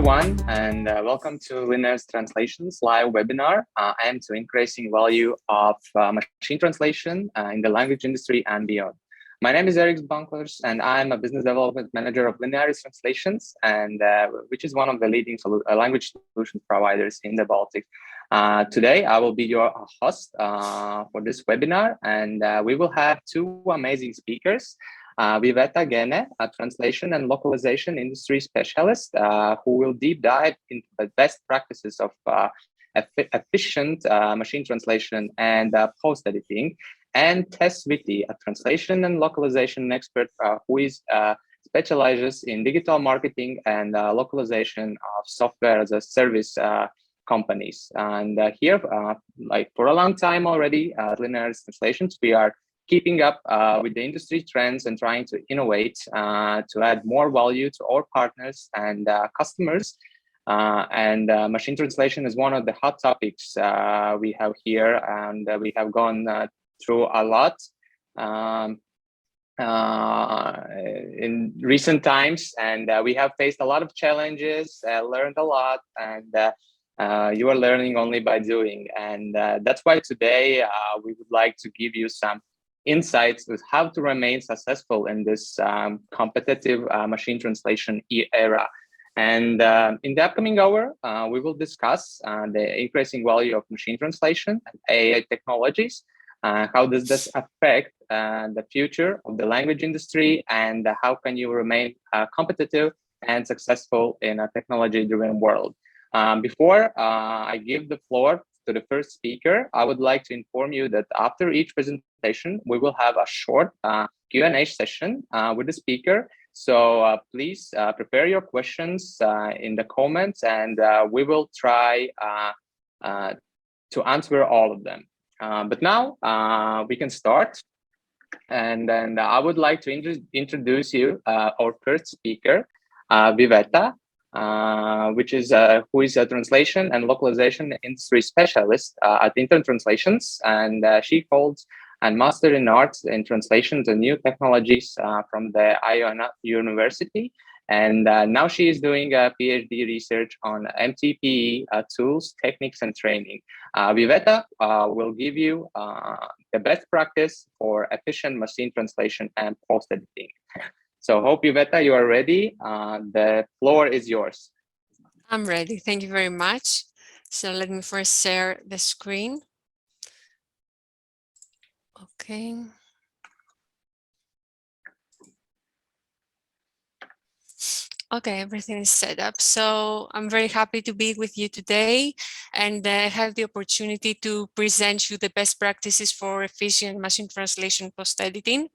everyone, and welcome to Linear's Translations live webinar and to increasing value of machine translation in the language industry and beyond. My name is Eric Bankers, and I'm a business development manager of Linear's Translations, and which is one of the leading language solutions providers in the Baltics. Today, I will be your host for this webinar, and we will have two amazing speakers. Viveta Gene, a translation and localization industry specialist, who will deep dive into the best practices of efficient machine translation and post-editing, and Tess Whitty, a translation and localization expert who is specializes in digital marketing and localization of software as a service companies. And here, like for a long time already, at Linear's Translations, we are keeping up with the industry trends and trying to innovate to add more value to our partners and customers. Machine translation is one of the hot topics we have here, and we have gone through a lot in recent times, and we have faced a lot of challenges, learned a lot, and you are learning only by doing. And that's why today we would like to give you some insights with how to remain successful in this competitive machine translation era. And in the upcoming hour, we will discuss the increasing value of machine translation and AI technologies. How does this affect the future of the language industry, and how can you remain competitive and successful in a technology-driven world? Before I give the floor to the first speaker, I would like to inform you that after each presentation, we will have a short Q&A session with the speaker. So please prepare your questions in the comments, and we will try to answer all of them. But now we can start. And then I would like to introduce you our first speaker, Viveta, who is a translation and localization industry specialist at Intern Translations, and she holds a Master in Arts in Translations and New Technologies from the Iona University, and now she is doing a PhD research on MTPE tools, techniques, and training. Viveta will give you the best practice for efficient machine translation and post-editing. So hope, Viveta, you are ready. The floor is yours. I'm ready. Thank you very much. So let me first share the screen. Okay. Okay, everything is set up. So I'm very happy to be with you today and have the opportunity to present you the best practices for efficient machine translation post-editing.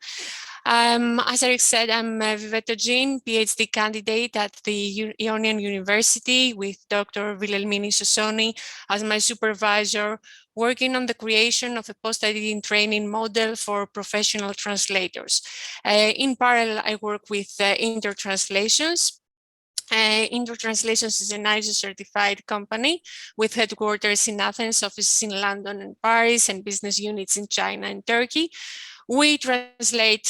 As Eric said, I'm Viveta Jean, PhD candidate at the Ionian University with Dr. Wilhelmini Sosoni as my supervisor, working on the creation of a post-editing training model for professional translators. In parallel, I work with Intern Translations. Intern Translations is an ISO certified company with headquarters in Athens, offices in London and Paris, and business units in China and Turkey. We translate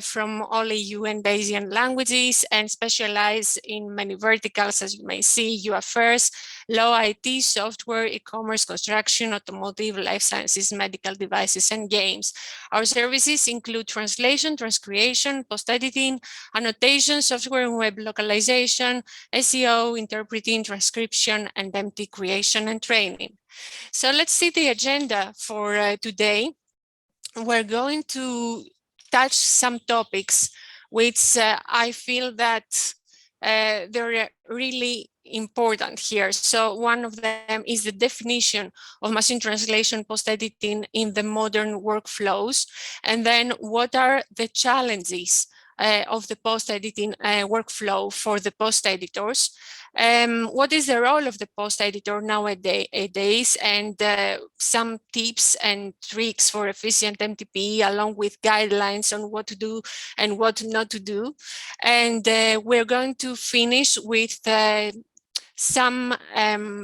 from all EU and Asian languages and specialize in many verticals, as you may see: EU affairs, law, IT, software, e-commerce, construction, automotive, life sciences, medical devices, and games. Our services include translation, transcreation, post-editing, annotation, software and web localization, SEO, interpreting, transcription, and MT creation and training. So let's see the agenda for today. We're going to touch some topics which I feel that they're really important here. So one of them is the definition of machine translation post-editing in the modern workflows. And then what are the challenges of the post-editing workflow for the post-editors? What is the role of the post-editor nowadays, and some tips and tricks for efficient MTPE, along with guidelines on what to do and what not to do. And we're going to finish with some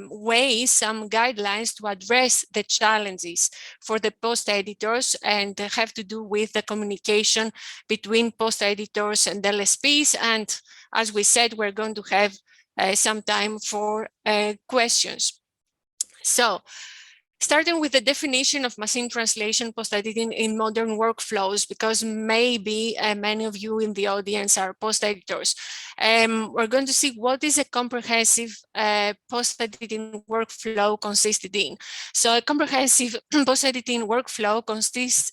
ways, some guidelines to address the challenges for the post-editors, and have to do with the communication between post-editors and LSPs. And as we said, we're going to have some time for questions. So, starting with the definition of machine translation post-editing in modern workflows, because maybe many of you in the audience are post-editors. We're going to see what is a comprehensive post-editing workflow consisted in. So a comprehensive post-editing workflow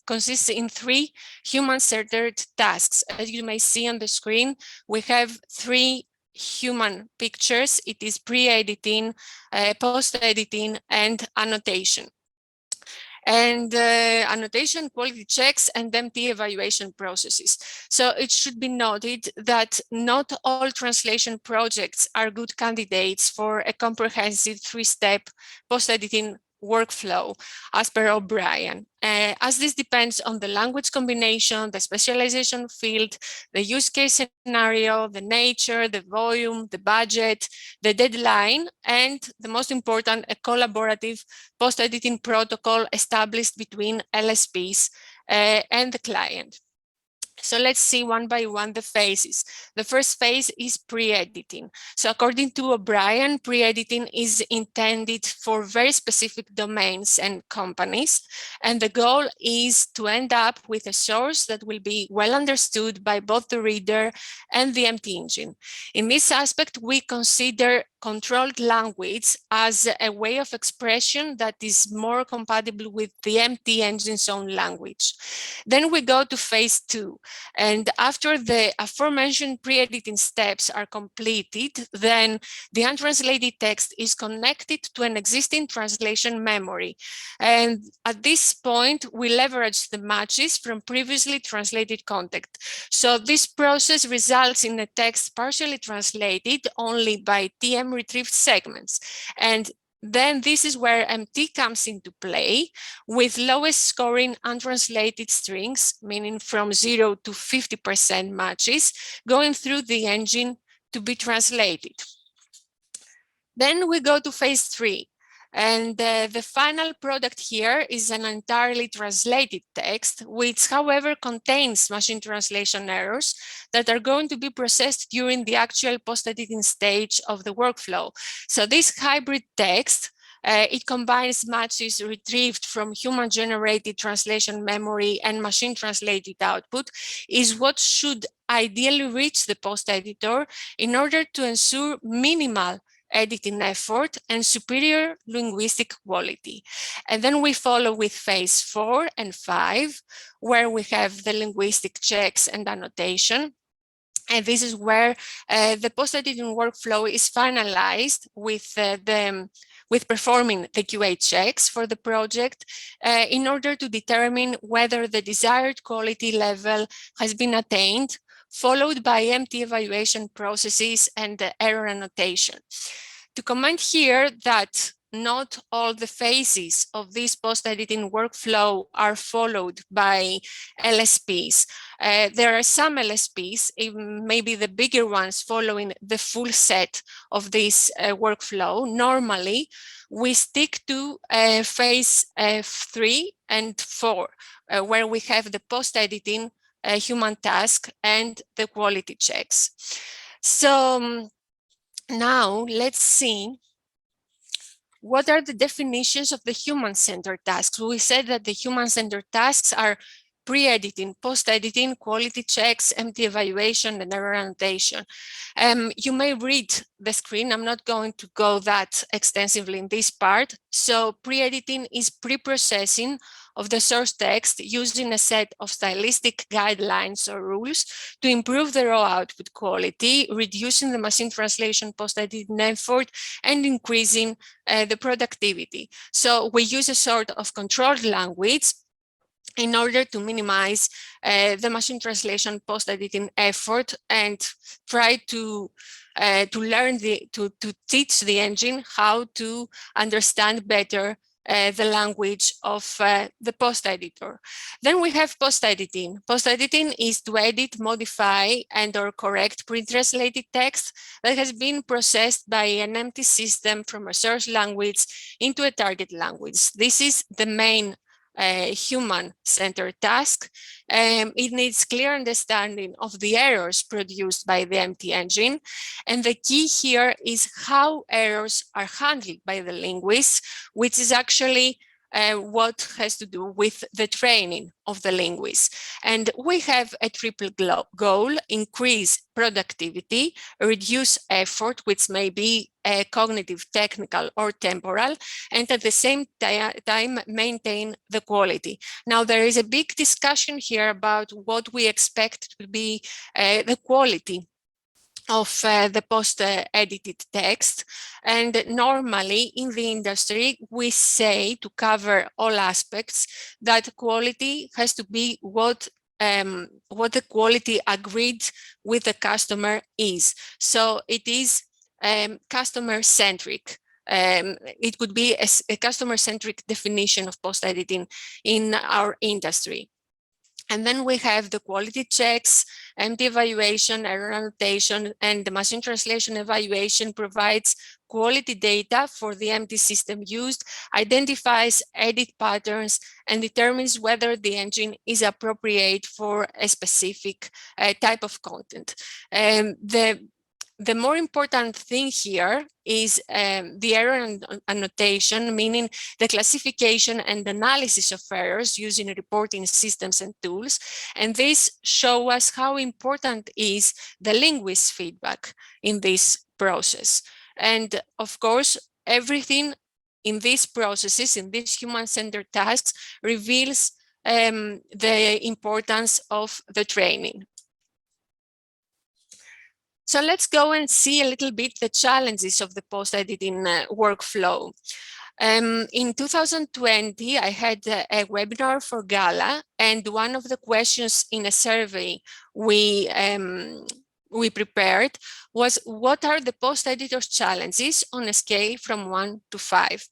consists in 3 human-centered tasks. As you may see on the screen, we have 3 human pictures. It is pre-editing, post-editing, and annotation. And annotation, quality checks, and MT evaluation processes. So it should be noted that not all translation projects are good candidates for a comprehensive 3-step post-editing workflow, as per O'Brien. As this depends on the language combination, the specialization field, the use case scenario, the nature, the volume, the budget, the deadline, and the most important, a collaborative post-editing protocol established between LSPs and the client. So let's see one by one the phases. The first phase is pre-editing. So according to O'Brien, pre-editing is intended for very specific domains and companies. And the goal is to end up with a source that will be well understood by both the reader and the MT engine. In this aspect, we consider controlled language as a way of expression that is more compatible with the MT engine's own language. Then we go to phase 2. And after the aforementioned pre-editing steps are completed, then the untranslated text is connected to an existing translation memory. And at this point, we leverage the matches from previously translated content. So this process results in a text partially translated only by TM retrieved segments. And then this is where MT comes into play with lowest scoring untranslated strings, meaning from 0 to 50% matches, going through the engine to be translated. Then we go to phase 3. And the final product here is an entirely translated text, which, however, contains machine translation errors that are going to be processed during the actual post-editing stage of the workflow. So this hybrid text, it combines matches retrieved from human-generated translation memory and machine-translated output, is what should ideally reach the post-editor in order to ensure minimal editing effort and superior linguistic quality. And then we follow with phase 4 and 5, where we have the linguistic checks and annotation. And this is where the post-editing workflow is finalized with performing the QA checks for the project in order to determine whether the desired quality level has been attained, followed by MT evaluation processes and the error annotation. To comment here that not all the phases of this post-editing workflow are followed by LSPs. There are some LSPs, even maybe the bigger ones, following the full set of this workflow. Normally, we stick to phase 3 and 4, where we have the post-editing human task and the quality checks. So now let's see what are the definitions of the human-centered tasks. We said that the human-centered tasks are pre-editing, post-editing, quality checks, MT evaluation, and error annotation. You may read the screen. I'm not going to go that extensively in this part. So pre-editing is pre-processing of the source text using a set of stylistic guidelines or rules to improve the raw output quality, reducing the machine translation post-editing effort, and increasing the productivity. So we use a sort of controlled language in order to minimize the machine translation post-editing effort and try to teach the engine how to understand better the language of the post-editor. Then we have post-editing. Post-editing is to edit, modify, and/or correct pre-translated text that has been processed by an empty system from a source language into a target language. This is the main human-centered task. It needs clear understanding of the errors produced by the MT engine. And the key here is how errors are handled by the linguists, which is actually what has to do with the training of the linguists. And we have a triple goal: increase productivity, reduce effort, which may be cognitive, technical, or temporal, and at the same time maintain the quality. Now, there is a big discussion here about what we expect to be the quality of the post-edited text. And normally in the industry, we say, to cover all aspects, that quality has to be what the quality agreed with the customer is. So it is customer-centric. It could be a customer-centric definition of post-editing in our industry. And then we have the quality checks, MT evaluation, error annotation, and the machine translation evaluation provides quality data for the MT system used, identifies edit patterns, and determines whether the engine is appropriate for a specific type of content. The more important thing here is the error annotation, meaning the classification and analysis of errors using reporting systems and tools. And this shows us how important is the linguist feedback in this process. And of course, everything in these processes, in these human-centered tasks, reveals the importance of the training. So let's go and see a little bit the challenges of the post-editing workflow. In 2020, I had a webinar for Gala, and one of the questions in a survey we prepared was, what are the post-editor's challenges on a scale from 1 to 5?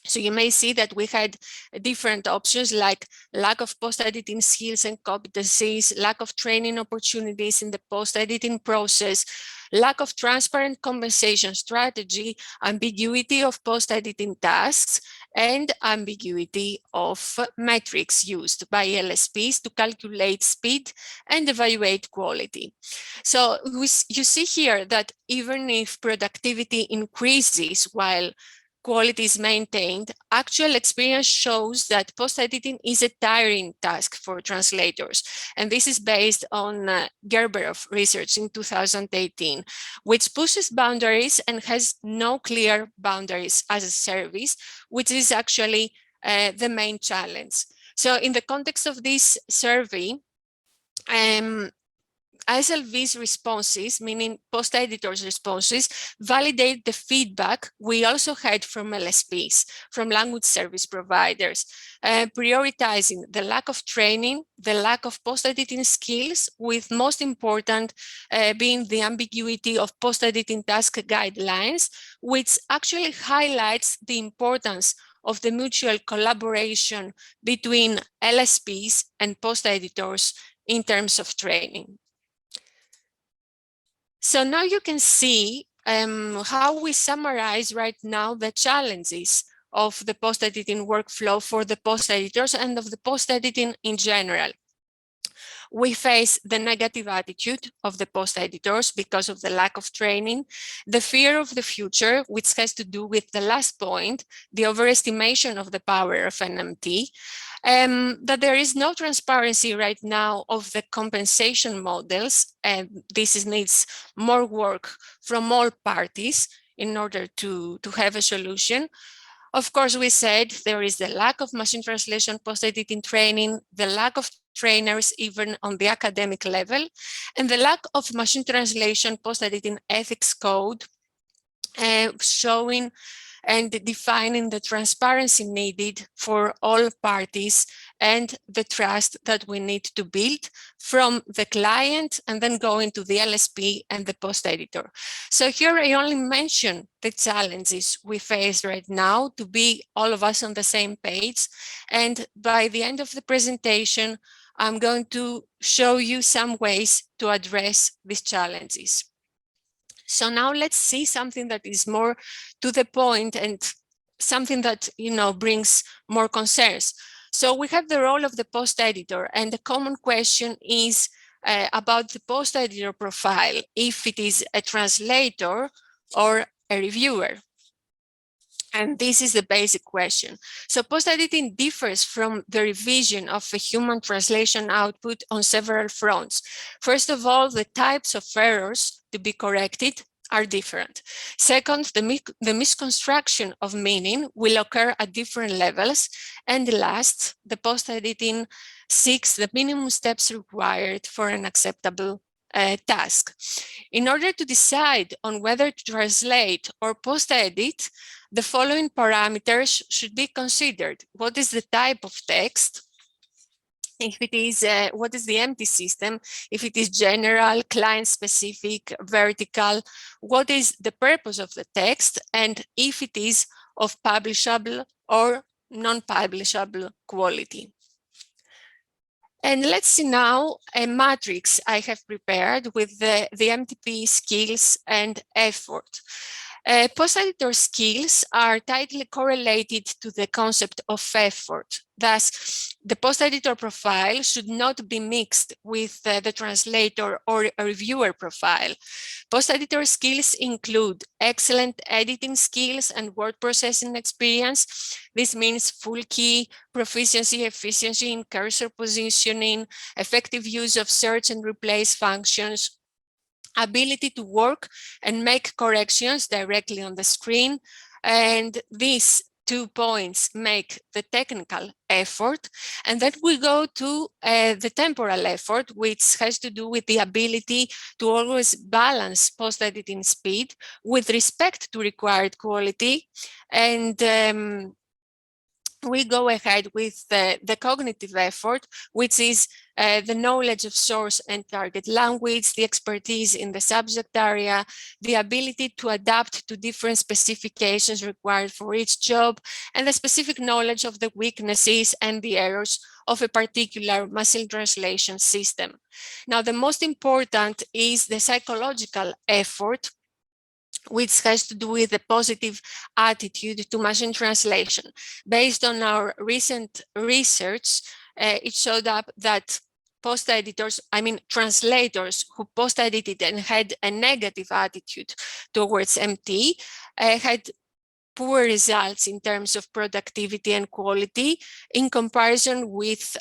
So you may see that we had different options like lack of post-editing skills and competencies, lack of training opportunities in the post-editing process, lack of transparent compensation strategy, ambiguity of post-editing tasks, and ambiguity of metrics used by LSPs to calculate speed and evaluate quality. So you see here that even if productivity increases while quality is maintained, actual experience shows that post-editing is a tiring task for translators. And this is based on Gerberov research in 2018, which pushes boundaries and has no clear boundaries as a service, which is actually the main challenge. So in the context of this survey, SLV's responses, meaning post-editors' responses, validate the feedback we also had from LSPs, from language service providers, prioritizing the lack of training, the lack of post-editing skills, with most important being the ambiguity of post-editing task guidelines, which actually highlights the importance of the mutual collaboration between LSPs and post-editors in terms of training. So now you can see how we summarize right now the challenges of the post-editing workflow for the post-editors and of the post-editing in general. We face the negative attitude of the post-editors because of the lack of training, the fear of the future, which has to do with the last point, the overestimation of the power of NMT, that there is no transparency right now of the compensation models, and this needs more work from all parties in order to have a solution. Of course, we said there is the lack of machine translation post-editing training, the lack of trainers even on the academic level, and the lack of machine translation post-editing ethics code showing and defining the transparency needed for all parties and the trust that we need to build from the client and then going to the LSP and the post-editor. So here I only mention the challenges we face right now to be all of us on the same page. And by the end of the presentation, I'm going to show you some ways to address these challenges. So now let's see something that is more to the point and something that brings more concerns. So we have the role of the post editor, and the common question is about the post editor profile, if it is a translator or a reviewer. And this is the basic question. So post-editing differs from the revision of a human translation output on several fronts. First of all, the types of errors to be corrected are different. Second, the misconstruction of meaning will occur at different levels. And last, the post-editing seeks the minimum steps required for an acceptable task. In order to decide on whether to translate or post-edit, the following parameters should be considered. What is the type of text? If it is, what is the empty system? If it is general, client-specific, vertical, what is the purpose of the text? And if it is of publishable or non-publishable quality. And let's see now a matrix I have prepared with the MTPE skills and effort. Post-editor skills are tightly correlated to the concept of effort. Thus, the post-editor profile should not be mixed with the translator or a reviewer profile. Post-editor skills include excellent editing skills and word processing experience. This means full key, proficiency, efficiency in cursor positioning, effective use of search and replace functions, ability to work and make corrections directly on the screen. And these 2 points make the technical effort. And then we go to the temporal effort, which has to do with the ability to always balance post-editing speed with respect to required quality. And we go ahead with the cognitive effort, which is the knowledge of source and target language, the expertise in the subject area, the ability to adapt to different specifications required for each job, and the specific knowledge of the weaknesses and the errors of a particular machine translation system. Now, the most important is the psychological effort, which has to do with the positive attitude to machine translation. Based on our recent research, it showed up that post-editors, translators who post-edited and had a negative attitude towards MT had poor results in terms of productivity and quality in comparison with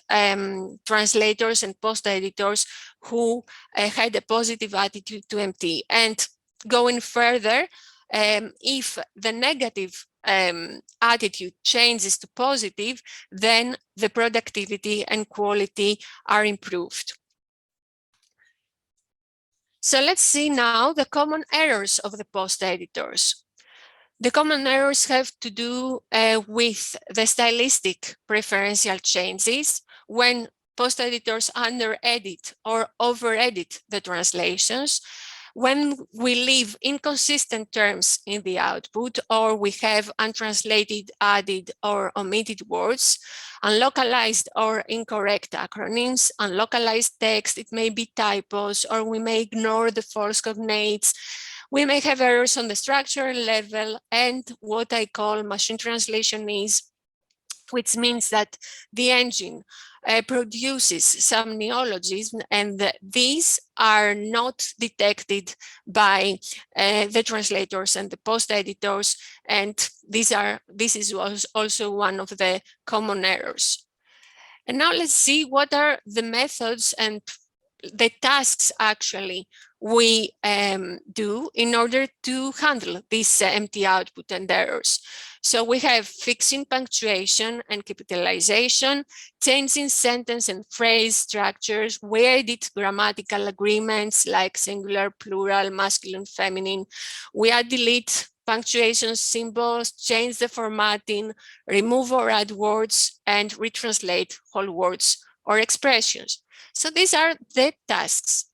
translators and post-editors who had a positive attitude to MT. And going further, if the negative attitude changes to positive, then the productivity and quality are improved. So let's see now the common errors of the post-editors. The common errors have to do with the stylistic preferential changes when post-editors under-edit or over-edit the translations, when we leave inconsistent terms in the output, or we have untranslated, added, or omitted words, unlocalized or incorrect acronyms, unlocalized text, it may be typos, or we may ignore the false cognates. We may have errors on the structural level, and what I call machine translation is, which means that the engine produces some neologisms, and these are not detected by the translators and the post-editors, and this is also one of the common errors. And now let's see what are the methods and the tasks actually we do in order to handle this empty output and errors. So we have fixing punctuation and capitalization, changing sentence and phrase structures, we edit grammatical agreements like singular, plural, masculine, feminine. We add, delete punctuation symbols, change the formatting, remove or add words, and retranslate whole words or expressions. So these are the tasks.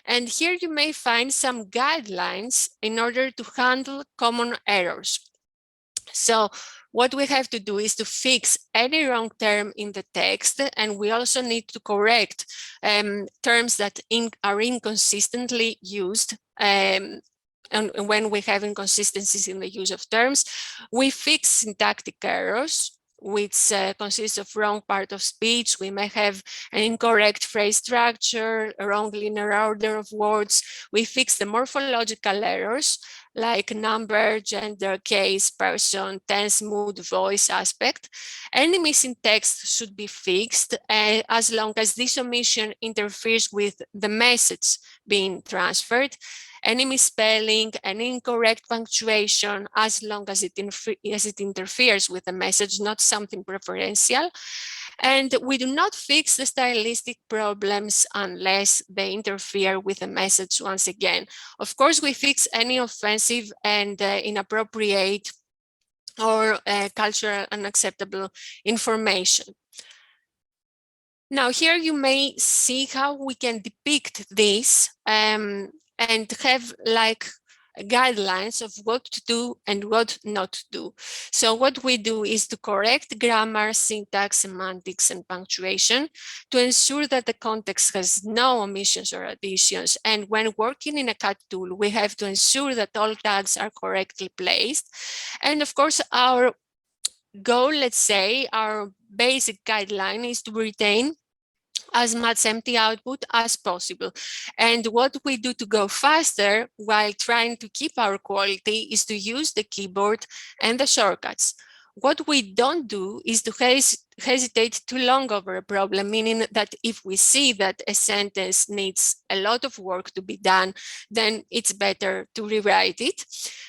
And here you may find some guidelines in order to handle common errors. So what we have to do is to fix any wrong term in the text, and we also need to correct terms that are inconsistently used. And when we have inconsistencies in the use of terms, we fix syntactic errors, which consists of wrong part of speech. We may have an incorrect phrase structure, a wrong linear order of words. We fix the morphological errors like number, gender, case, person, tense, mood, voice, aspect. Any missing text should be fixed as long as this omission interferes with the message being transferred. Any misspelling, any incorrect punctuation, as long as it interferes with the message, not something preferential. And we do not fix the stylistic problems unless they interfere with the message once again. Of course, we fix any offensive and inappropriate or cultural unacceptable information. Now here you may see how we can depict this and have like guidelines of what to do and what not to do. So what we do is to correct grammar, syntax, semantics, and punctuation to ensure that the context has no omissions or additions. And when working in a CAT tool, we have to ensure that all tags are correctly placed. And of course, our goal, let's say, our basic guideline is to retain as much empty output as possible. And what we do to go faster while trying to keep our quality is to use the keyboard and the shortcuts. What we don't do is to hesitate too long over a problem, meaning that if we see that a sentence needs a lot of work to be done, then it's better to rewrite it.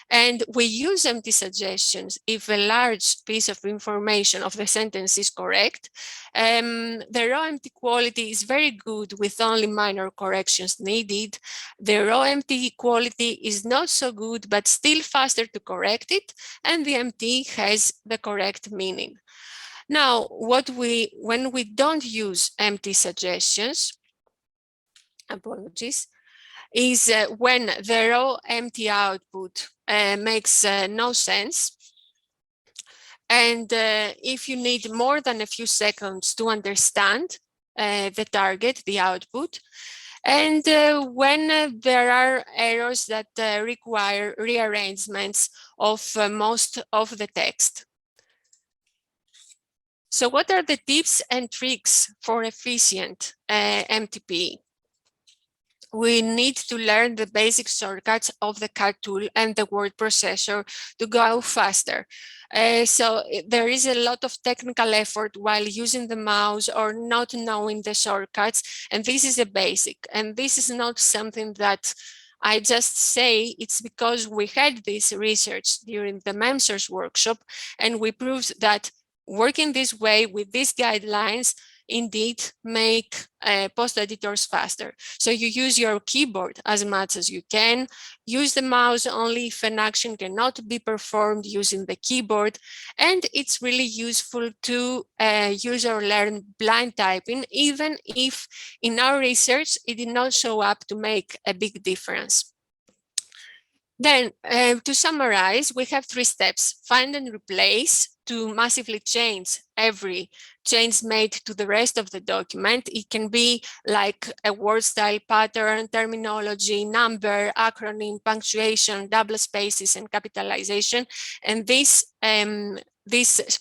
And we use empty suggestions if a large piece of information of the sentence is correct. The raw empty quality is very good with only minor corrections needed. The raw empty quality is not so good, but still faster to correct it. And the empty has the correct meaning. Now, when we don't use empty suggestions, apologies, is when the raw empty output makes no sense. And if you need more than a few seconds to understand the target, the output, and when there are errors that require rearrangements of most of the text. So what are the tips and tricks for efficient MTPE? We need to learn the basic shortcuts of the CAT tool and the word processor to go faster. So there is a lot of technical effort while using the mouse or not knowing the shortcuts. And this is a basic. And this is not something that I just say. It's because we had this research during the MEMSers workshop, and we proved that working this way with these guidelines indeed make post editors faster. So you use your keyboard as much as you can. Use the mouse only if an action cannot be performed using the keyboard. And it's really useful to use or learn blind typing, even if in our research it did not show up to make a big difference. Then to summarize, we have 3 steps: find and replace, to massively change every change made to the rest of the document. It can be like a word style pattern, terminology, number, acronym, punctuation, double spaces, and capitalization. And this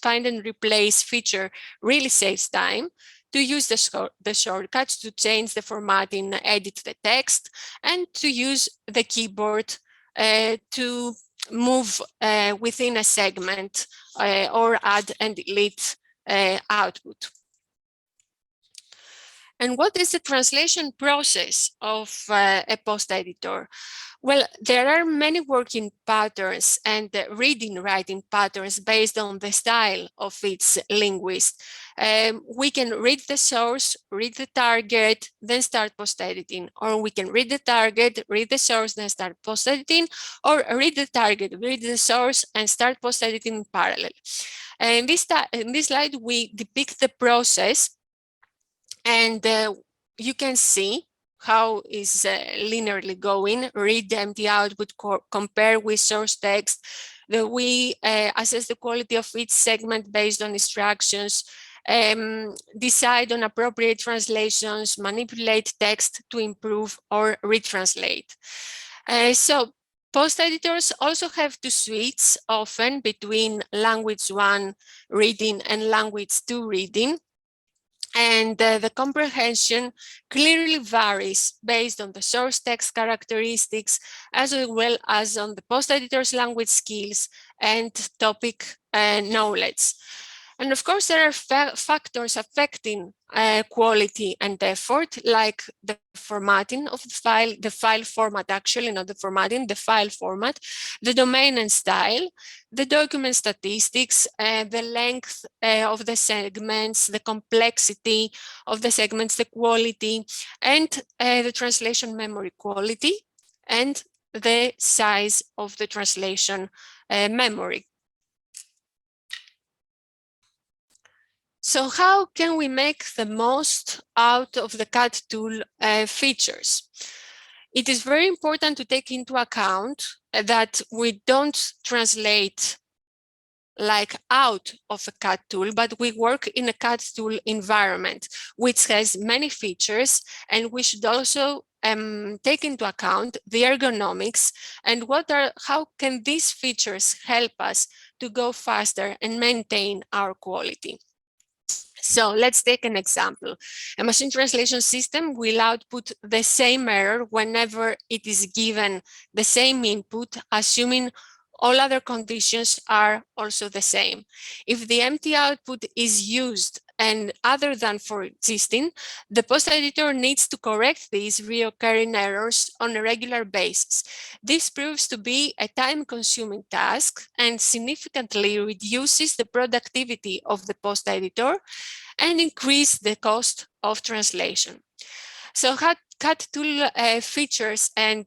find and replace feature really saves time. To use the shortcuts to change the formatting, edit the text, and to use the keyboard to move within a segment or add and delete output. And what is the translation process of a post editor? Well, there are many working patterns and reading writing patterns based on the style of its linguist. We can read the source, read the target, then start post editing, or we can read the target, read the source, then start post editing, or read the target, read the source, and start post editing in parallel. And in this slide, we depict the process. And you can see how is linearly going. Read the empty output, compare with source text. We assess the quality of each segment based on instructions, decide on appropriate translations, manipulate text to improve or retranslate. So Post editors also have to switch often between language 1 reading and language 2 reading. And the comprehension clearly varies based on the source text characteristics, as well as on the post editor's language skills and topic knowledge. And of course, there are factors affecting quality and effort, like the formatting of the file format, actually, not the formatting, the file format, the domain and style, the document statistics, the length of the segments, the complexity of the segments, the quality, and the translation memory quality, and the size of the translation memory. So how can we make the most out of the CAT tool features? It is very important to take into account that we don't translate like out of a CAT tool, but we work in a CAT tool environment, which has many features, and we should also take into account the ergonomics and how can these features help us to go faster and maintain our quality. So let's take an example. A machine translation system will output the same error whenever it is given the same input, assuming all other conditions are also the same. If the empty output is used and other than for existing, the post editor needs to correct these recurring errors on a regular basis. This proves to be a time-consuming task and significantly reduces the productivity of the post editor and increase the cost of translation. So CAT tool features and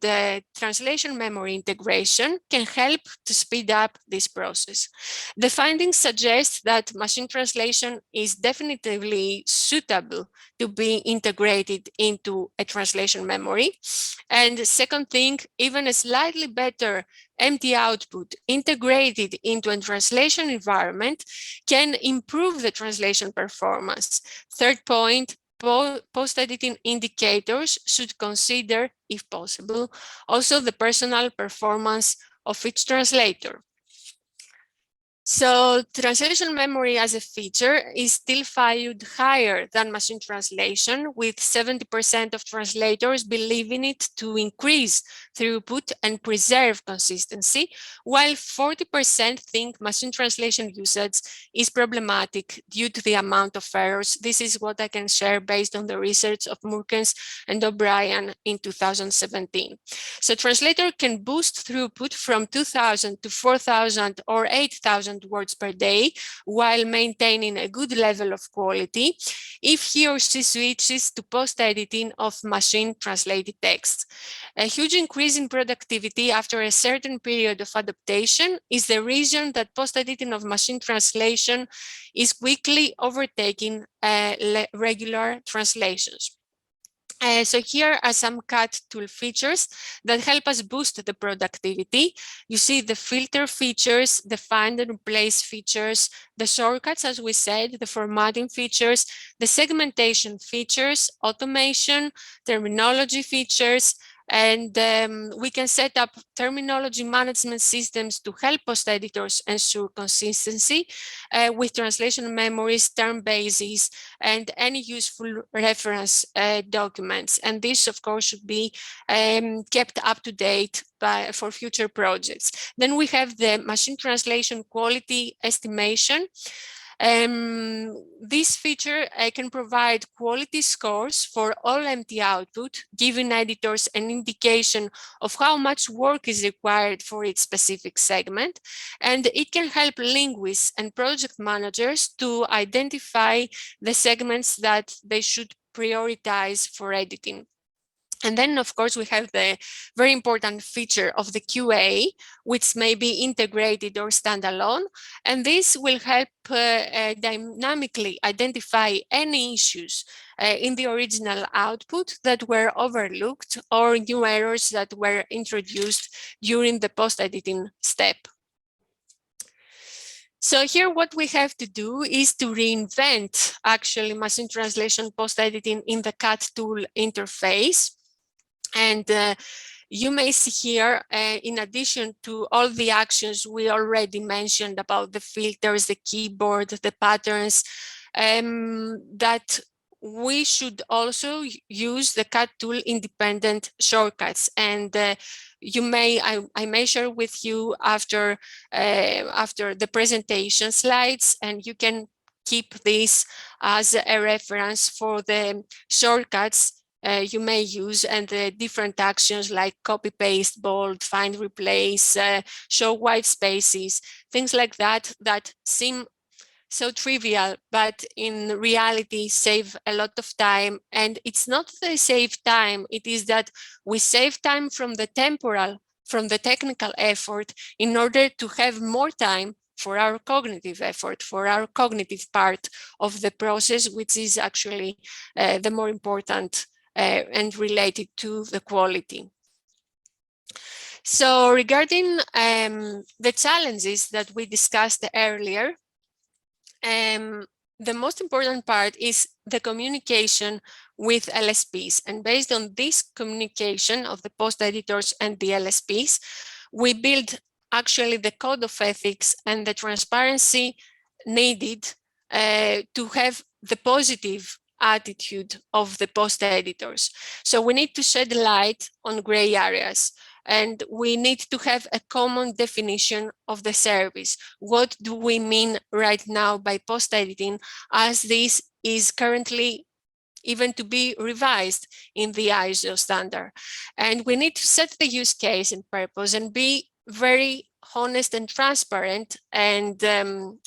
translation memory integration can help to speed up this process. The findings suggest that machine translation is definitively suitable to be integrated into a translation memory. And the second thing, even a slightly better empty output integrated into a translation environment can improve the translation performance. Third point, post-editing indicators should consider, if possible, also the personal performance of each translator. So translation memory as a feature is still valued higher than machine translation, with 70% of translators believing it to increase throughput and preserve consistency, while 40% think machine translation usage is problematic due to the amount of errors. This is what I can share based on the research of Murkens and O'Brien in 2017. So translator can boost throughput from 2,000 to 4,000 or 8,000 words per day while maintaining a good level of quality if he or she switches to post-editing of machine translated text. A huge increase in productivity after a certain period of adaptation is the reason that post-editing of machine translation is quickly overtaking regular translations. So here are some CAT tool features that help us boost the productivity. You see the filter features, the find and replace features, the shortcuts, as we said, the formatting features, the segmentation features, automation, terminology features, and we can set up terminology management systems to help post editors ensure consistency with translation memories, term bases, and any useful reference documents. And this, of course, should be kept up to date for future projects. Then we have the machine translation quality estimation. This feature can provide quality scores for all empty output, giving editors an indication of how much work is required for each specific segment. And it can help linguists and project managers to identify the segments that they should prioritize for editing. And then, of course, we have the very important feature of the QA, which may be integrated or standalone. And this will help dynamically identify any issues in the original output that were overlooked or new errors that were introduced during the post-editing step. So here what we have to do is to reinvent actually machine translation post-editing in the CAT tool interface. And You may see here, in addition to all the actions we already mentioned about the filters, the keyboard, the patterns, that we should also use the cut tool independent shortcuts. And I may share with you after the presentation slides, and you can keep this as a reference for the shortcuts you may use, and the different actions like copy, paste, bold, find, replace, show white spaces, things like that, that seem so trivial, but in reality save a lot of time. And it's not that they save time, it is that we save time from the temporal, from the technical effort, in order to have more time for our cognitive effort, for our cognitive part of the process, which is actually the more important and related to the quality. So regarding the challenges that we discussed earlier, the most important part is the communication with LSPs. And based on this communication of the post editors and the LSPs, we build actually the code of ethics and the transparency needed to have the positive attitude of the post editors. So we need to shed light on gray areas, and we need to have a common definition of the service. What do we mean right now by post editing, as this is currently even to be revised in the ISO standard? And we need to set the use case and purpose and be very honest and transparent, and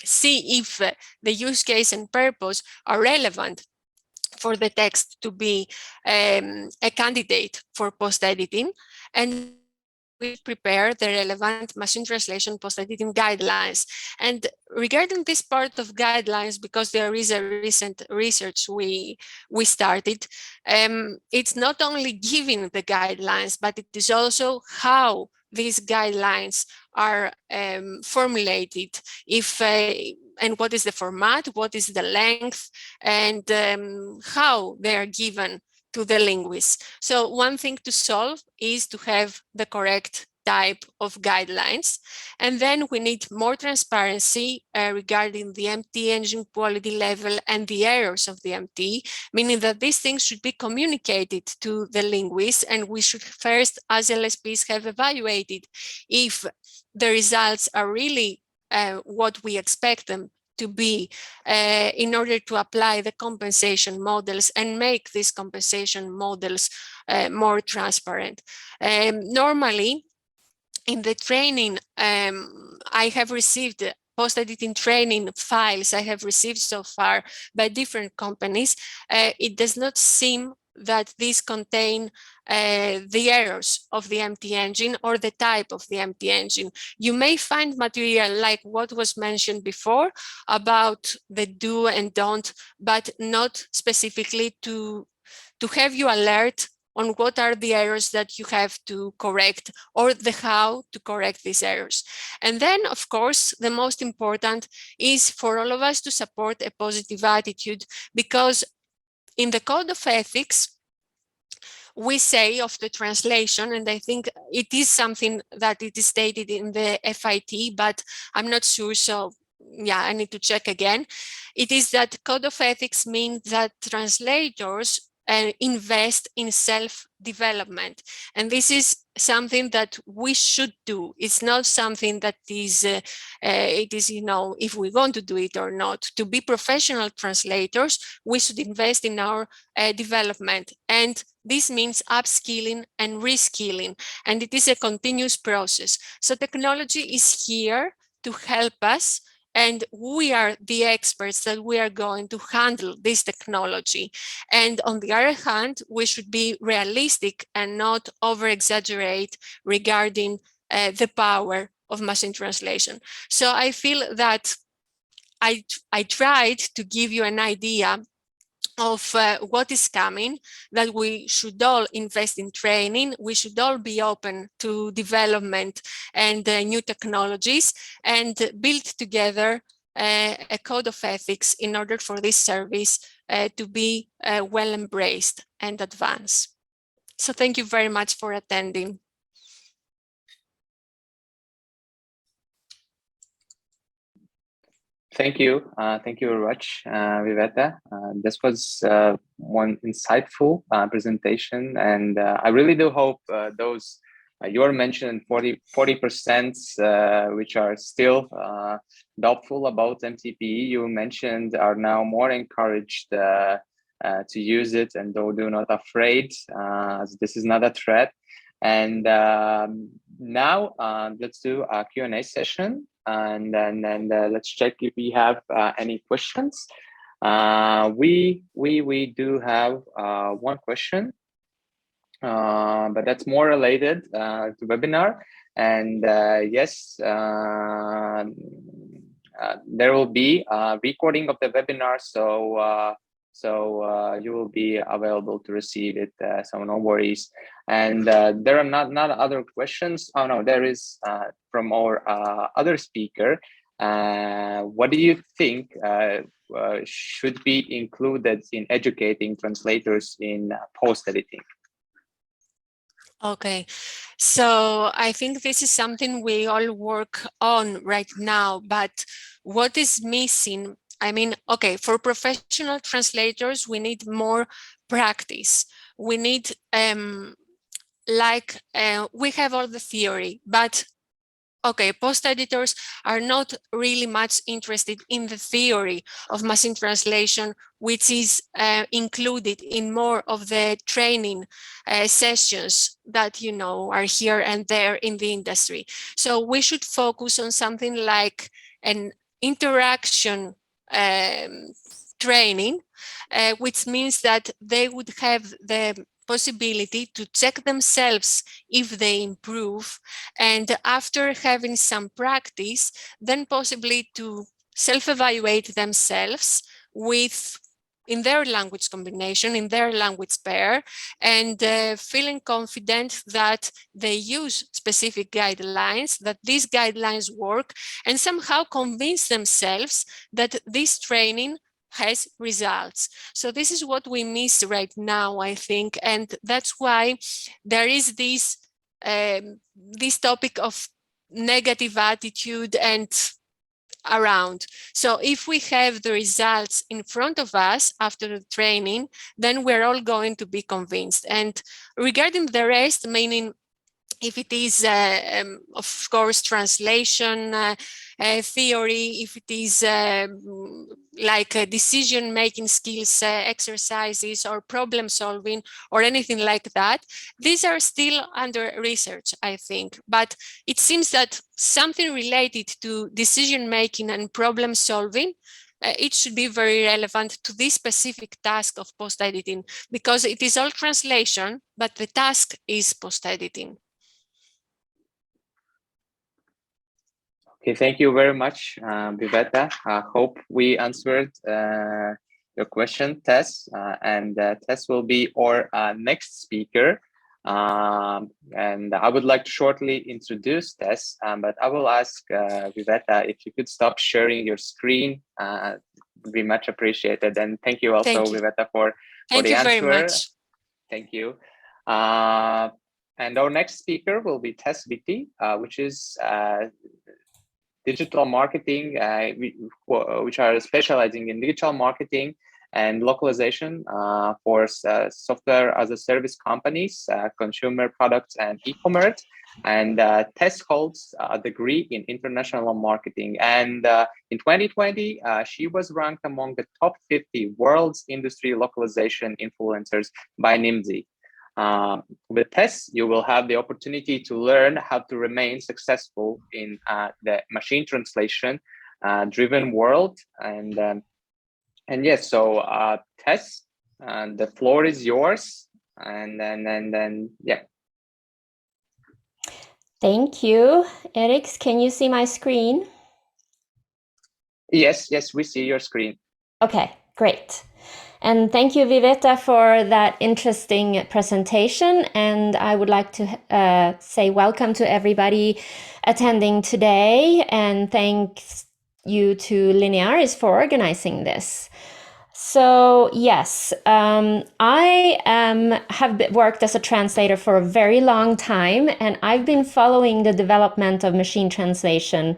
see if the use case and purpose are relevant for the text to be a candidate for post-editing. And then we prepare the relevant machine translation post-editing guidelines. And regarding this part of guidelines, because there is a recent research we started, it's not only giving the guidelines, but it is also how these guidelines are formulated, if and what is the format, what is the length, and how they are given to the linguists. So one thing to solve is to have the correct type of guidelines. And then we need more transparency regarding the MT engine quality level and the errors of the MT, meaning that these things should be communicated to the linguists, and we should first, as LSPs, have evaluated if the results are really what we expect them to be, in order to apply the compensation models and make these compensation models more transparent. Normally, in the training, I have received post-editing training files I have received so far by different companies. It does not seem that these contain the errors of the MT engine or the type of the MT engine. You may find material like what was mentioned before about the do and don't, but not specifically to have you alert on what are the errors that you have to correct, or the how to correct these errors. And then, of course, the most important is for all of us to support a positive attitude, because in the code of ethics, we say of the translation, and I think it is something that it is stated in the FIT, but I'm not sure, so yeah, I need to check again. It is that code of ethics means that translators invest in self-development, and this is something that we should do. It's not something that is it is, you know, if we want to do it or not. To be professional translators, we should invest in our development, and this means upskilling and reskilling, and it is a continuous process. So technology is here to help us, and we are the experts that we are going to handle this technology. And on the other hand, we should be realistic and not over-exaggerate regarding the power of machine translation. So I feel that I tried to give you an idea of what is coming, that we should all invest in training, we should all be open to development and new technologies, and build together a code of ethics in order for this service to be well embraced and advanced. So thank you very much for attending. Thank you. Thank you very much, Viveta. This was one insightful presentation, and I really do hope those you were mentioned 40%, which are still doubtful about MTPE, you mentioned, are now more encouraged to use it, and do not afraid, as this is not a threat. And now let's do a Q&A session, and then let's check if we have any questions. We do have one question, but that's more related to webinar. And yes, there will be a recording of the webinar, so you will be available to receive it, so no worries. And there are not other questions. Oh no, there is from our other speaker. What do you think should be included in educating translators in post-editing? Okay, so I think this is something we all work on right now, but what is missing? I mean, okay, for professional translators, we need more practice. We need, we have all the theory, but okay, post editors are not really much interested in the theory of machine translation, which is included in more of the training sessions that, you know, are here and there in the industry. So we should focus on something like an interaction training, which means that they would have the possibility to check themselves if they improve, and after having some practice, then possibly to self-evaluate themselves in their language combination, in their language pair, and feeling confident that they use specific guidelines, that these guidelines work, and somehow convince themselves that this training has results. So this is what we miss right now, I think, and that's why there is this topic of negative attitude and around. So if we have the results in front of us after the training, then we're all going to be convinced. And regarding the rest, meaning if it is, of course, translation theory, if it is like decision-making skills exercises or problem solving or anything like that, these are still under research, I think. But it seems that something related to decision-making and problem solving, it should be very relevant to this specific task of post-editing, because it is all translation, but the task is post-editing. Okay, thank you very much, Viveta. I hope we answered your question, Tess. And Tess will be our next speaker. And I would like to shortly introduce Tess, but I will ask Viveta if you could stop sharing your screen. Would be much appreciated. And thank you also, Viveta, for the answer. Thank you very much. Thank you. And our next speaker will be Tess Whitty, which is digital marketing, which are specializing in digital marketing and localization for software as a service companies, consumer products, and e-commerce. And Tess holds a degree in international marketing. And in 2020, she was ranked among the top 50 world's industry localization influencers by Nimdzi. With Tess, you will have the opportunity to learn how to remain successful in the machine translation driven world. And yes, so Tess, the floor is yours. And then yeah. Thank you, Eric. Can you see my screen? Yes, we see your screen. Okay, great. And thank you, Viveta, for that interesting presentation. And I would like to say welcome to everybody attending today. And thanks you to Linearis for organizing this. So yes, I have worked as a translator for a very long time, and I've been following the development of machine translation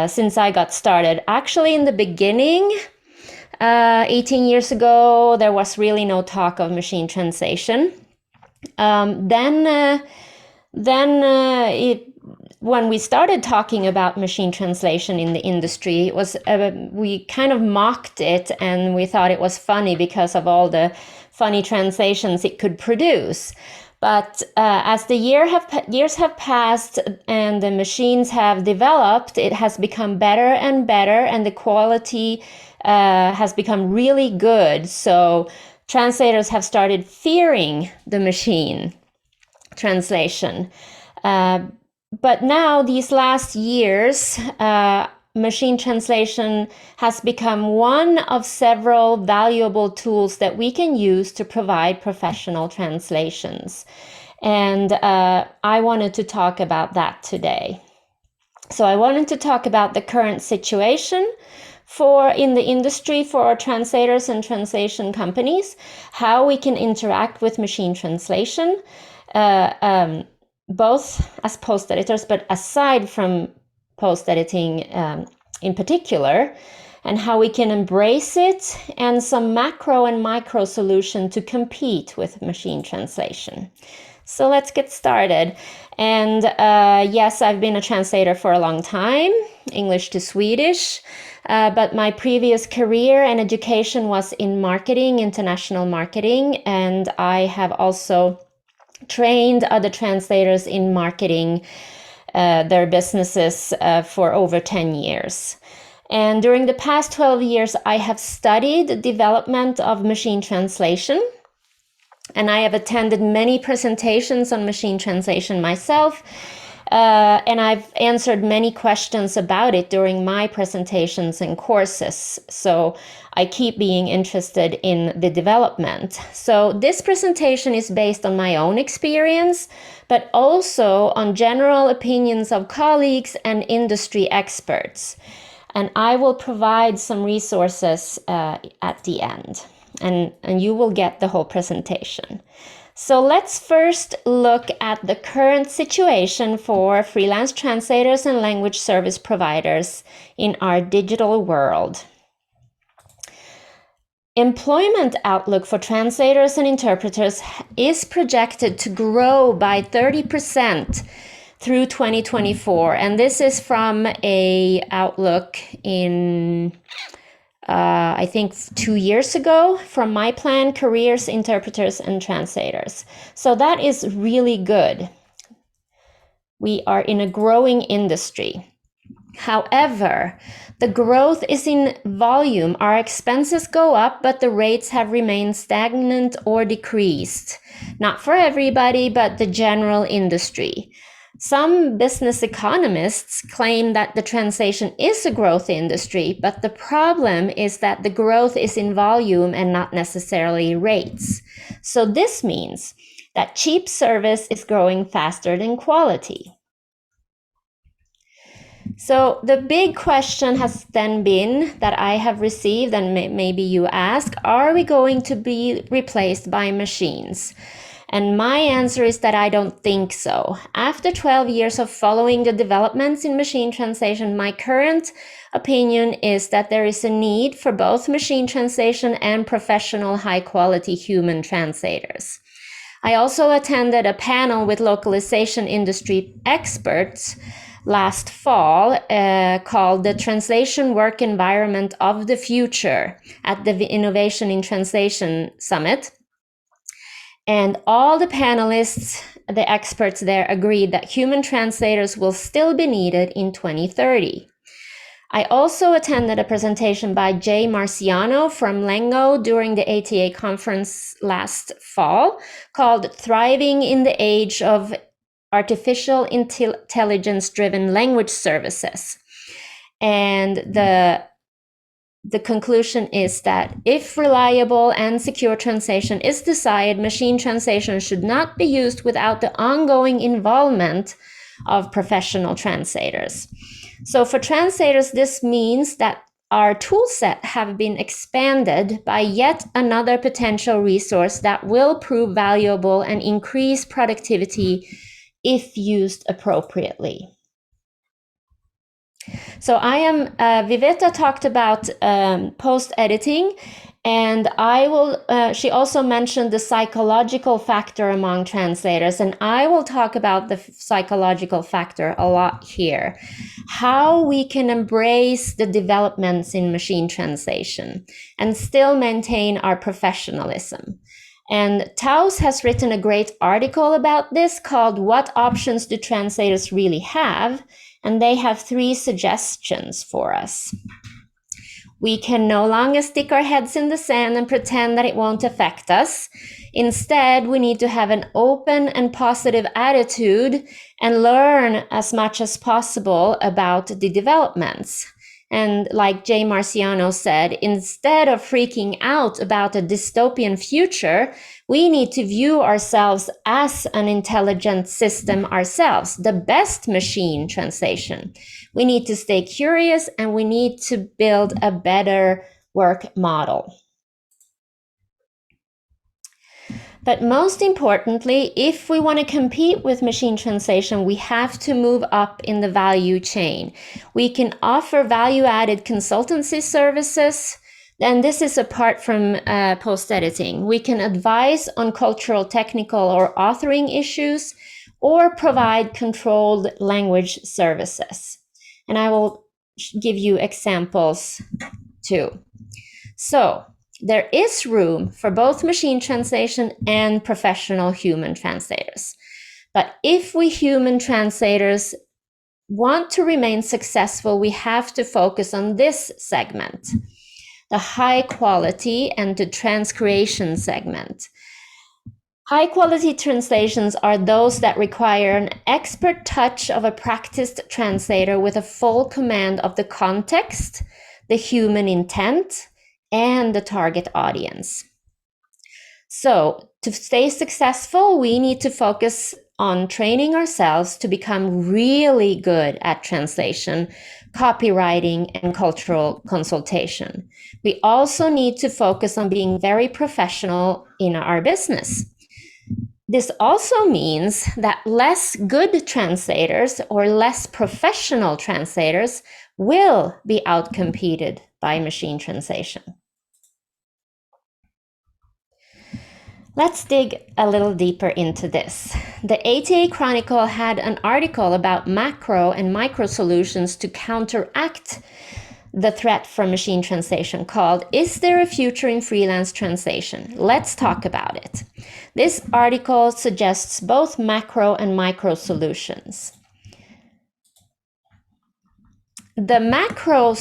since I got started. Actually, in the beginning, 18 years ago, there was really no talk of machine translation. When we started talking about machine translation in the industry, it was we kind of mocked it, and we thought it was funny because of all the funny translations it could produce. But as the years have passed and the machines have developed, it has become better and better, and the quality has become really good. So translators have started fearing the machine translation. But now, these last years, machine translation has become one of several valuable tools that we can use to provide professional translations. And I wanted to talk about that today. So I wanted to talk about the current situation in the industry for translators and translation companies, how we can interact with machine translation, both as post-editors, but aside from post-editing in particular, and how we can embrace it, and some macro and micro solution to compete with machine translation. So let's get started. And yes, I've been a translator for a long time, English to Swedish, but my previous career and education was in marketing, international marketing, and I have also trained other translators in marketing their businesses for over 10 years. And during the past 12 years, I have studied the development of machine translation, and I have attended many presentations on machine translation myself, and I've answered many questions about it during my presentations and courses. So I keep being interested in the development. So this presentation is based on my own experience, but also on general opinions of colleagues and industry experts. And I will provide some resources at the end, and you will get the whole presentation. So let's first look at the current situation for freelance translators and language service providers in our digital world. Employment outlook for translators and interpreters is projected to grow by 30% through 2024, and this is from a outlook in I think 2 years ago from My Plan, Careers, Interpreters and Translators. So that is really good. We are in a growing industry. However, the growth is in volume. Our expenses go up, but the rates have remained stagnant or decreased. Not for everybody, but the general industry. Some business economists claim that the translation is a growth industry, but the problem is that the growth is in volume and not necessarily rates. So this means that cheap service is growing faster than quality. So the big question has then been that I have received, and maybe you ask, are we going to be replaced by machines? And my answer is that I don't think so. After 12 years of following the developments in machine translation, my current opinion is that there is a need for both machine translation and professional high-quality human translators. I also attended a panel with localization industry experts last fall called the Translation Work Environment of the Future at the Innovation in Translation Summit. And all the panelists, the experts there, agreed that human translators will still be needed in 2030. I also attended a presentation by Jay Marciano from Lengo during the ATA conference last fall called Thriving in the Age of Artificial Intelligence-Driven Language Services. And the conclusion is that if reliable and secure translation is desired, machine translation should not be used without the ongoing involvement of professional translators. So for translators, this means that our tool set have been expanded by yet another potential resource that will prove valuable and increase productivity if used appropriately. So Viveta talked about post-editing, and she also mentioned the psychological factor among translators, and I will talk about the psychological factor a lot here. How we can embrace the developments in machine translation and still maintain our professionalism. And Taus has written a great article about this called "What Options Do Translators Really Have?" And they have 3 suggestions for us. We can no longer stick our heads in the sand and pretend that it won't affect us. Instead, we need to have an open and positive attitude and learn as much as possible about the developments. And like Jay Marciano said, instead of freaking out about a dystopian future, we need to view ourselves as an intelligent system ourselves, the best machine translation. We need to stay curious and we need to build a better work model. But most importantly, if we want to compete with machine translation, we have to move up in the value chain. We can offer value-added consultancy services, and this is apart from post-editing. We can advise on cultural, technical, or authoring issues, or provide controlled language services. And I will give you examples too. So, there is room for both machine translation and professional human translators. But if we human translators want to remain successful, we have to focus on this segment, the high quality and the transcreation segment. High quality translations are those that require an expert touch of a practiced translator with a full command of the context, the human intent, and the target audience. So to stay successful, we need to focus on training ourselves to become really good at translation, copywriting, and cultural consultation. We also need to focus on being very professional in our business. This also means that less good translators or less professional translators will be outcompeted by machine translation. Let's dig a little deeper into this. The ATA Chronicle had an article about macro and micro solutions to counteract the threat from machine translation called "Is There a Future in Freelance Translation? Let's talk about it." This article suggests both macro and micro solutions. The macro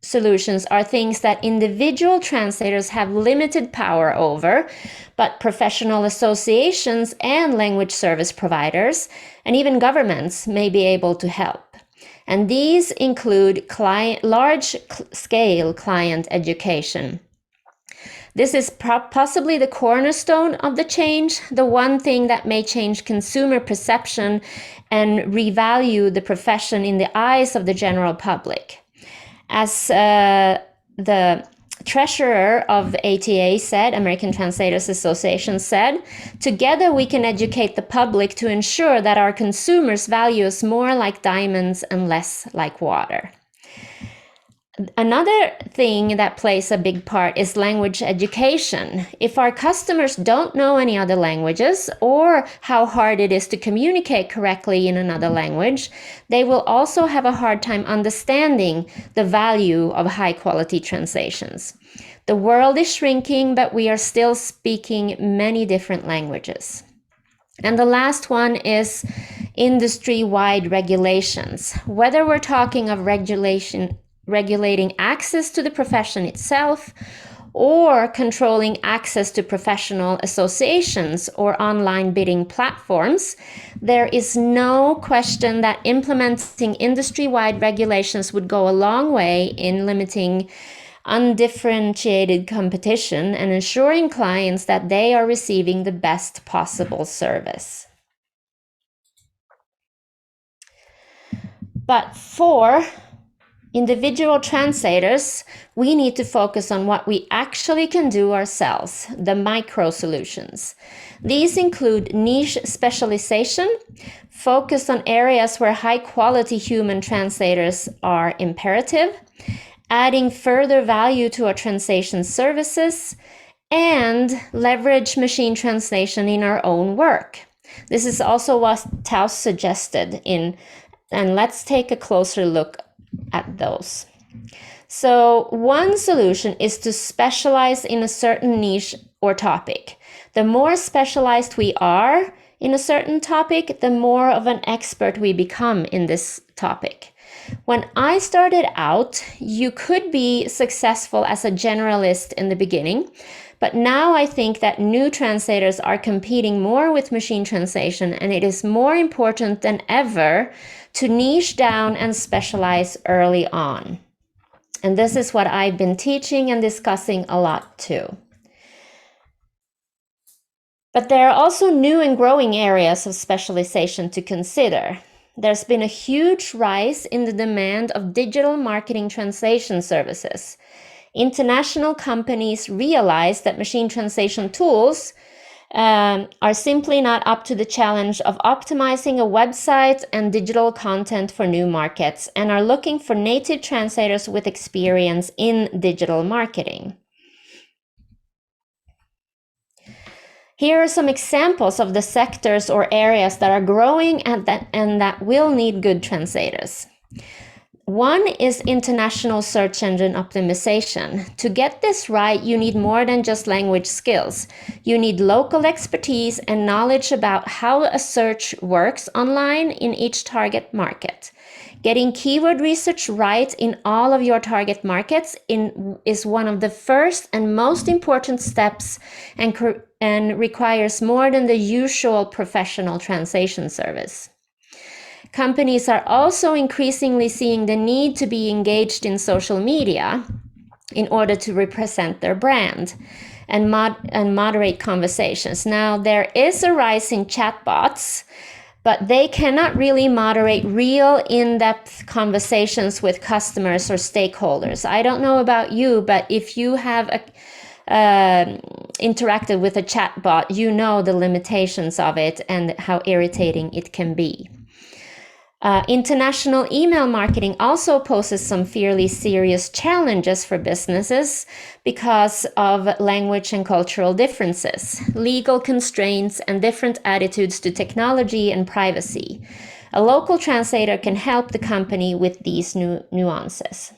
solutions are things that individual translators have limited power over, but professional associations and language service providers and even governments may be able to help. And these include large-scale client education. This is possibly the cornerstone of the change, the one thing that may change consumer perception and revalue the profession in the eyes of the general public. As the treasurer of ATA said, American Translators Association said, "Together we can educate the public to ensure that our consumers value us more like diamonds and less like water." Another thing that plays a big part is language education. If our customers don't know any other languages or how hard it is to communicate correctly in another language, they will also have a hard time understanding the value of high-quality translations. The world is shrinking, but we are still speaking many different languages. And the last one is industry-wide regulations. Whether we're talking of regulating access to the profession itself, or controlling access to professional associations or online bidding platforms, there is no question that implementing industry-wide regulations would go a long way in limiting undifferentiated competition and ensuring clients that they are receiving the best possible service. But for individual translators, we need to focus on what we actually can do ourselves, the micro solutions. These include niche specialization, focus on areas where high quality human translators are imperative, adding further value to our translation services, and leverage machine translation in our own work. This is also what Taus suggested and let's take a closer look at those. So one solution is to specialize in a certain niche or topic. The more specialized we are in a certain topic, the more of an expert we become in this topic. When I started out, you could be successful as a generalist in the beginning, but now I think that new translators are competing more with machine translation, and it is more important than ever to niche down and specialize early on. And this is what I've been teaching and discussing a lot too. But there are also new and growing areas of specialization to consider. There's been a huge rise in the demand of digital marketing translation services. International companies realize that machine translation tools are simply not up to the challenge of optimizing a website and digital content for new markets and are looking for native translators with experience in digital marketing. Here are some examples of the sectors or areas that are growing and that will need good translators. One is international search engine optimization. To get this right, you need more than just language skills. You need local expertise and knowledge about how a search works online in each target market. Getting keyword research right in all of your target markets is one of the first and most important steps and requires more than the usual professional translation service. Companies are also increasingly seeing the need to be engaged in social media in order to represent their brand and moderate conversations. Now, there is a rise in chatbots, but they cannot really moderate real in-depth conversations with customers or stakeholders. I don't know about you, but if you have interacted with a chatbot, you know the limitations of it and how irritating it can be. International email marketing also poses some fairly serious challenges for businesses because of language and cultural differences, legal constraints, and different attitudes to technology and privacy. A local translator can help the company with these nuances.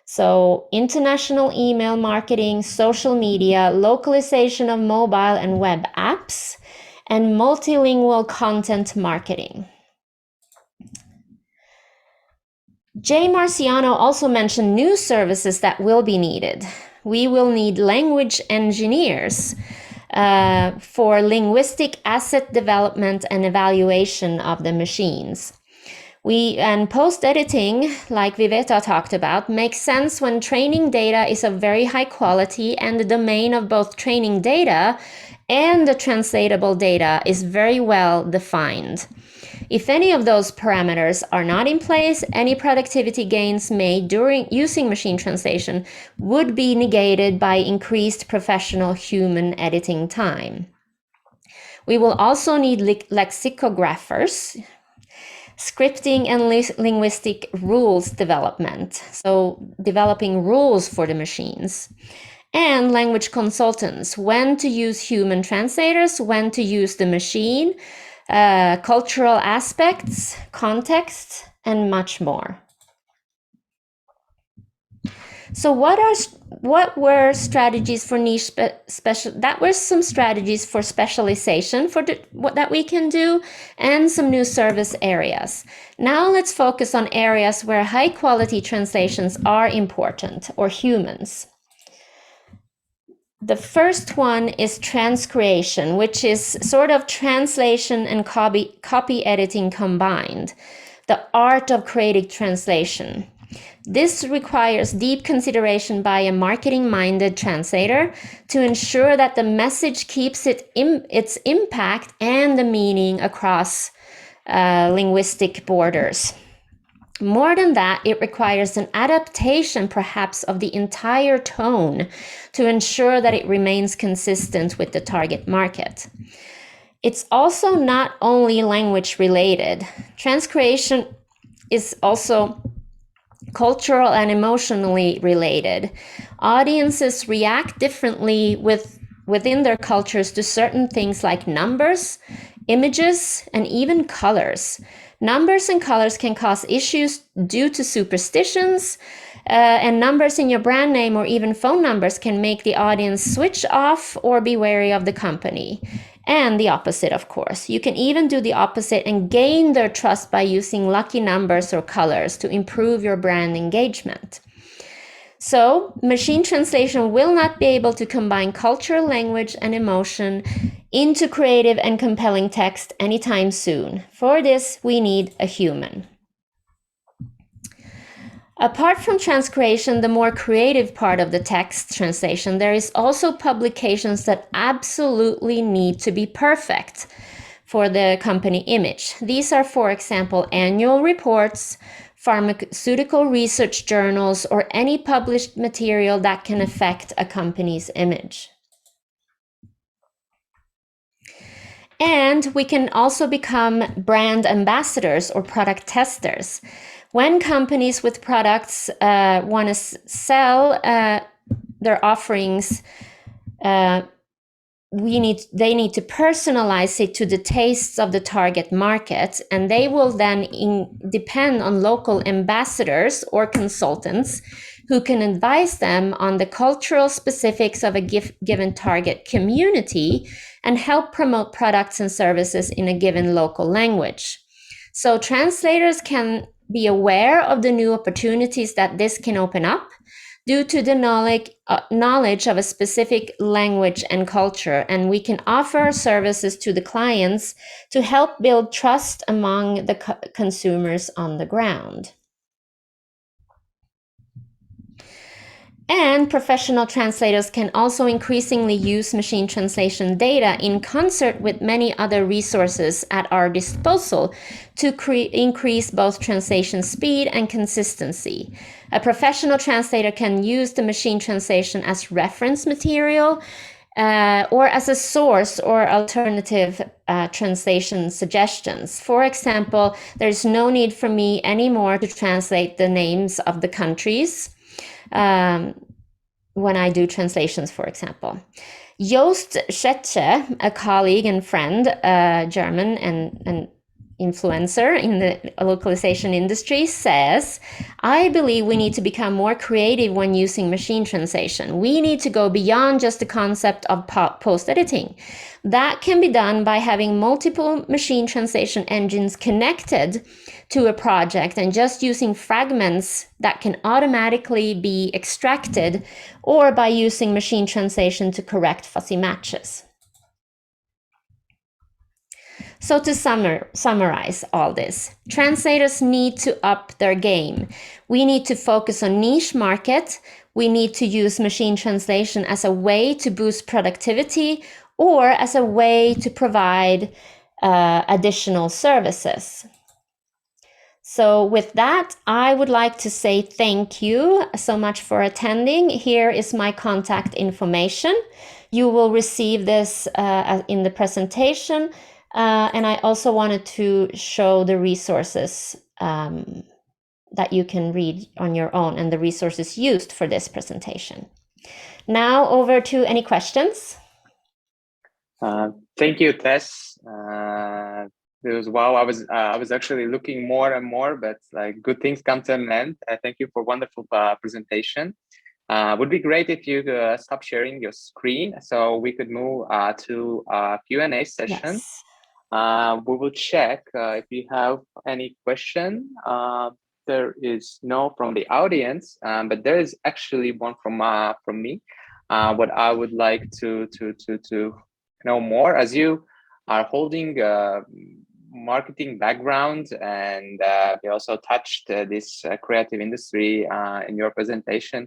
So, international email marketing, social media, localization of mobile and web apps, and multilingual content marketing. Jay Marciano also mentioned new services that will be needed. We will need language engineers for linguistic asset development and evaluation of the machines. And post-editing, like Viveta talked about, makes sense when training data is of very high quality and the domain of both training data and the translatable data is very well defined. If any of those parameters are not in place, any productivity gains made during using machine translation would be negated by increased professional human editing time. We will also need lexicographers, scripting and linguistic rules development, so developing rules for the machines, and language consultants, when to use human translators, when to use the machine, cultural aspects, context, and much more. So what were strategies for niche that were some strategies for specialization that we can do, and some new service areas. Now let's focus on areas where high quality translations are important, or humans. The first one is transcreation, which is sort of translation and copy editing combined, the art of creative translation. This requires deep consideration by a marketing-minded translator to ensure that the message keeps its impact and the meaning across linguistic borders. More than that, it requires an adaptation perhaps of the entire tone to ensure that it remains consistent with the target market. It's also not only language related. Transcreation is also cultural and emotionally related. Audiences react differently within their cultures to certain things like numbers, images, and even colors. Numbers and colors can cause issues due to superstitions, and numbers in your brand name or even phone numbers can make the audience switch off or be wary of the company. And the opposite, of course. You can even do the opposite and gain their trust by using lucky numbers or colors to improve your brand engagement. So, machine translation will not be able to combine culture, language, and emotion into creative and compelling text anytime soon. For this, we need a human. Apart from transcreation, the more creative part of the text translation, there is also publications that absolutely need to be perfect for the company image. These are, for example, annual reports, pharmaceutical research journals, or any published material that can affect a company's image. And we can also become brand ambassadors or product testers. When companies with products want to sell their offerings, they need to personalize it to the tastes of the target market, and they will then depend on local ambassadors or consultants who can advise them on the cultural specifics of a given target community and help promote products and services in a given local language. So translators can be aware of the new opportunities that this can open up due to the knowledge of a specific language and culture, and we can offer services to the clients to help build trust among the consumers on the ground. And professional translators can also increasingly use machine translation data in concert with many other resources at our disposal to increase both translation speed and consistency. A professional translator can use the machine translation as reference material or as a source or alternative translation suggestions. For example, there's no need for me anymore to translate the names of the countries when I do translations, for example. Joost Schetsche, a colleague and friend, German and influencer in the localization industry, says, I believe we need to become more creative when using machine translation. We need to go beyond just the concept of post-editing. That can be done by having multiple machine translation engines connected to a project and just using fragments that can automatically be extracted, or by using machine translation to correct fuzzy matches. So to summarize all this, translators need to up their game. We need to focus on niche market. We need to use machine translation as a way to boost productivity or as a way to provide additional services. So with that, I would like to say thank you so much for attending. Here is my contact information. You will receive this in the presentation. And I also wanted to show the resources that you can read on your own and the resources used for this presentation. Now over to any questions. Thank you, Tess. It was wow. I was actually looking more and more, but like good things come to an end. Thank you for wonderful presentation. Would be great if you stop sharing your screen so we could move to Q&A session. Yes. We will check if you have any question. There is no from the audience, but there is actually one from me. What I would like to know more, as you are holding marketing background and you also touched this creative industry in your presentation.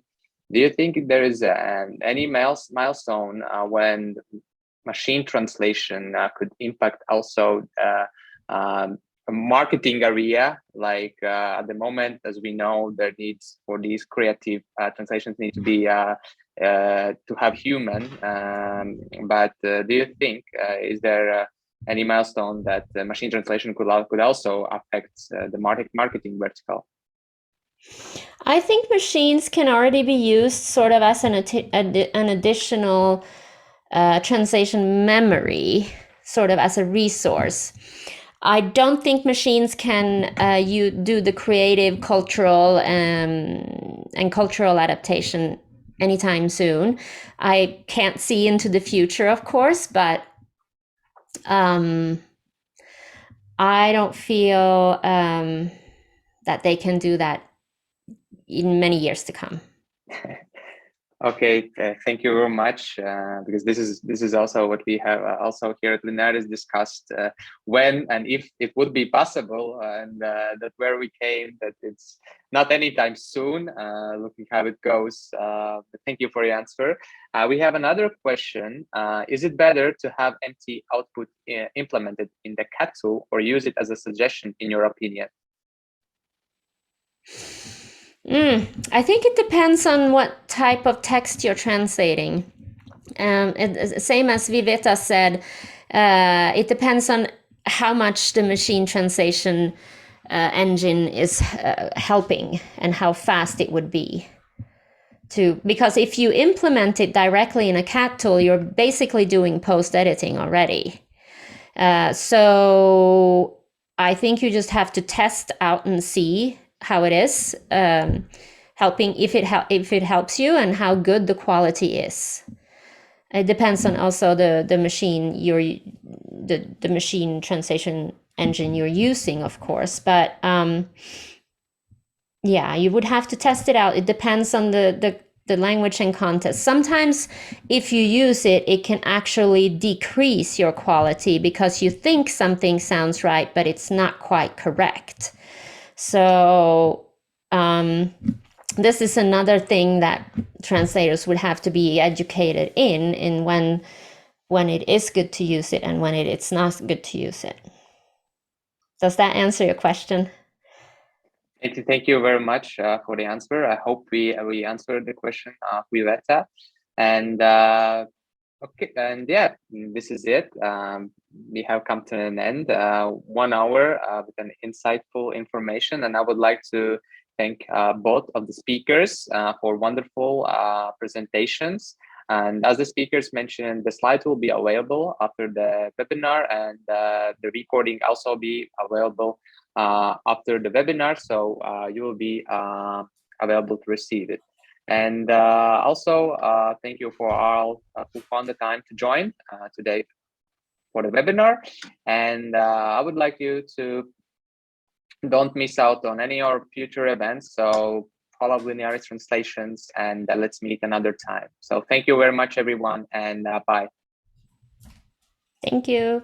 Do you think there is any milestone when machine translation could impact also marketing area. Like at the moment, as we know, there needs for these creative translations need to be to have human. But do you think is there any milestone that machine translation could also affect the marketing vertical? I think machines can already be used sort of as an additional translation memory, sort of as a resource. I don't think machines can you do the creative, cultural, and cultural adaptation anytime soon. I can't see into the future, of course, but I don't feel that they can do that in many years to come. Okay, thank you very much. Because this is also what we have also here at Linares discussed when and if it would be possible, and that where we came that it's not anytime soon. Looking how it goes. But thank you for your answer. We have another question. Is it better to have empty output implemented in the CAT tool or use it as a suggestion, in your opinion? I think it depends on what type of text you're translating. Same as Viveta said, it depends on how much the machine translation engine is helping and how fast it would be. Because if you implement it directly in a CAT tool, you're basically doing post-editing already. So I think you just have to test out and see how it is, helping if it helps you and how good the quality is. It depends on also the machine the machine translation engine you're using, of course. But yeah, you would have to test it out. It depends on the language and context. Sometimes if you use it, it can actually decrease your quality because you think something sounds right, but it's not quite correct. So this is another thing that translators would have to be educated in when it is good to use it and when it's not good to use it. Does that answer your question? Thank you very much for the answer. I hope we answered the question of Viveta. And okay, and yeah, this is it. We have come to an end. 1 hour with an insightful information, and I would like to thank both of the speakers for wonderful presentations. And as the speakers mentioned, the slides will be available after the webinar, and the recording also be available after the webinar, so you will be available to receive it. And also thank you for all who found the time to join today for the webinar. And I would like you to don't miss out on any of our future events. So follow Linares Translations, and let's meet another time. So thank you very much, everyone, and bye. Thank you.